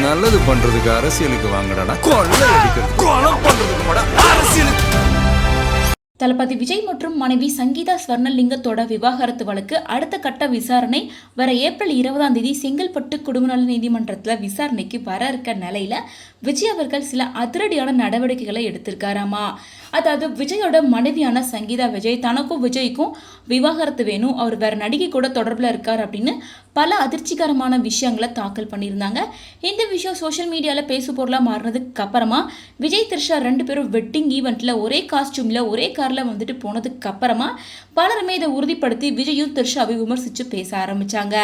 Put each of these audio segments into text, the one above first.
நல்லது பண்றதுக்கு அரசியலுக்கு வாங்கடா, கொள்ளை அடிக்கிறது கொலை பண்றதுக்கு அரசியலுக்கு. தளபதி விஜய் மற்றும் மனைவி சங்கீதா ஸ்வர்ணலிங்கத்தோட விவாகரத்து வழக்கு அடுத்த கட்ட விசாரணை வர ஏப்ரல் 20 செங்கல்பட்டு குடும்ப நல நீதிமன்றத்தில் விசாரணைக்கு வர இருக்க நிலையில விஜய் அவர்கள் சில அதிரடியான நடவடிக்கைகளை எடுத்திருக்காராமா. அதாவது விஜயோட மனைவியான சங்கீதா விஜய் தனக்கும் விஜய்க்கும் விவாகரத்து வேணும், அவர் வேற நடிகை கூட தொடர்பில் இருக்கார் அப்படின்னு பல அதிர்ச்சிகரமான விஷயங்களை தாக்கல் பண்ணியிருந்தாங்க. இந்த விஷயம் சோஷியல் மீடியாவில் பேசு பொருளாக மாறினதுக்கு அப்புறமா விஜய் த்ரிஷா 2 பேரும் வெட்டிங் ஈவெண்ட்ல ஒரே காஸ்டியூம்ல ஒரே காரில் வந்துட்டு போனதுக்கு அப்புறமா பலருமே இதை உறுதிப்படுத்தி விஜயும் த்ரிஷாவை விமர்சித்து பேச ஆரம்பிச்சாங்க.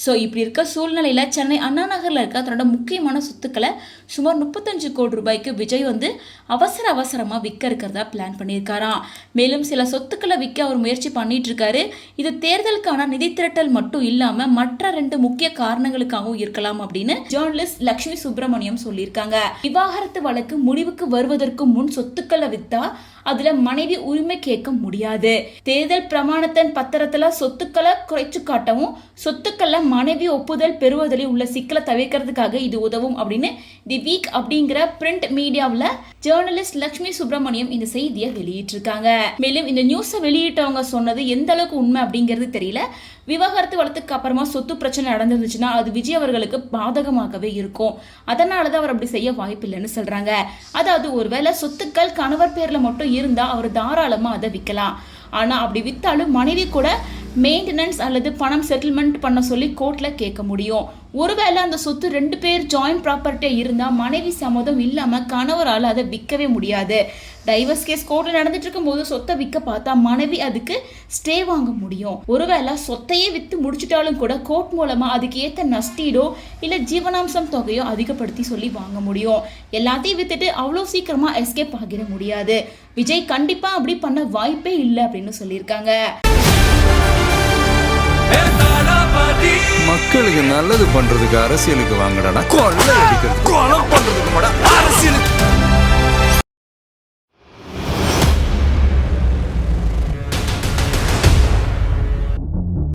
ஸோ இப்படி இருக்க சூழ்நிலையில் சென்னை அண்ணா நகரில் இருக்க தன்னோட முக்கியமான சொத்துக்களை சுமார் 35 கோடி ரூபாய்க்கு விஜய் வந்து அவசரமாக விற்க இருக்கிறதா பிளான் பண்ணியிருக்காராம். மேலும் சில சொத்துக்களை விற்க அவர் முயற்சி பண்ணிட்டு இருக்காரு. இது தேர்தலுக்கான நிதி திரட்டல் மட்டும் இல்லாம மற்ற 2 முக்கிய காரணங்களுக்காகவும் இருக்கலாம் அப்படின்னு ஜேர்னலிஸ்ட் லட்சுமி சுப்பிரமணியம் சொல்லியிருக்காங்க. விவாகரத்து வழக்கு முடிவுக்கு வருவதற்கு முன் சொத்துக்களை வித்தா அதுல மனைவி உரிமை கேட்க முடியாது. தேர்தல் பிரமாணத்தின் பத்திரத்துல சொத்துக்களை குறைச்சு காட்டவும் சொத்துக்களை மனைவி ஒப்புதல் பெறுவதில் உள்ள சிக்கலை தவிர்க்கிறதுக்காக இது உதவும் அப்படின்னு தி வீக் அப்படிங்கிற பிரிண்ட் மீடியாவில் ஜேர்னலிஸ்ட் லட்சுமி சுப்பிரமணியம் இந்த செய்தியை வெளியிட்டிருக்காங்க. மேலும் இந்த நியூஸை வெளியிட்டவங்க சொன்னது எந்த அளவுக்கு உண்மை அப்படிங்கிறது தெரியல. விவாகரத்து வளத்துக்கு அப்புறமா சொத்து பிரச்சனை நடந்துருந்துச்சுன்னா அது விஜய் அவர்களுக்கு பாதகமாகவே இருக்கும். அதனாலதான் அவர் அப்படி செய்ய வாய்ப்பு இல்லைன்னு சொல்றாங்க. அதாவது ஒருவேளை சொத்துக்கள் கணவர் பேர்ல மட்டும் இருந்தா அவர் தாராளமா அதை விற்கலாம். ஆனா அப்படி வித்தாலும் மனைவி கூட மெயின்டெனன்ஸ் அல்லது பணம் செட்டில்மெண்ட் பண்ண சொல்லி கோர்ட்ல கேட்க முடியும். ஒருவேளை அந்த சொத்து 2 பேர் ஜாயிண்ட் ப்ராப்பர்ட்டியா இருந்தா மனைவி சம்மதம் இல்லாம கணவரால் அதை விற்கவே முடியாது. டைவர்ஸ் கேஸ் கோர்ட்ல நடந்துட்டு இருக்கும் போது சொத்தை விற்க பார்த்தா மனைவி அதுக்கு ஸ்டே வாங்க முடியும். ஒருவேளை சொத்தையே வித்து முடிச்சுட்டாலும் கூட கோர்ட் மூலமா அதுக்கு ஏத்த நஷ்டீடோ இல்ல ஜீவனாம்சம் தொகையோ அதிகப்படுத்தி சொல்லி வாங்க முடியும். எல்லாத்தையும் வித்துட்டு அவ்வளோ சீக்கிரமா எஸ்கேப் ஆகிட முடியாது. விஜய் கண்டிப்பா அப்படி பண்ண வாய்ப்பே இல்லை அப்படின்னு சொல்லியிருக்காங்க. மக்களுக்கு நல்லது பண்றதுக்கு அரசியலுக்கு வாங்கடா, கொள்ளை அடிக்கிறது கொலை பண்றதுக்கு அரசியலுக்கு.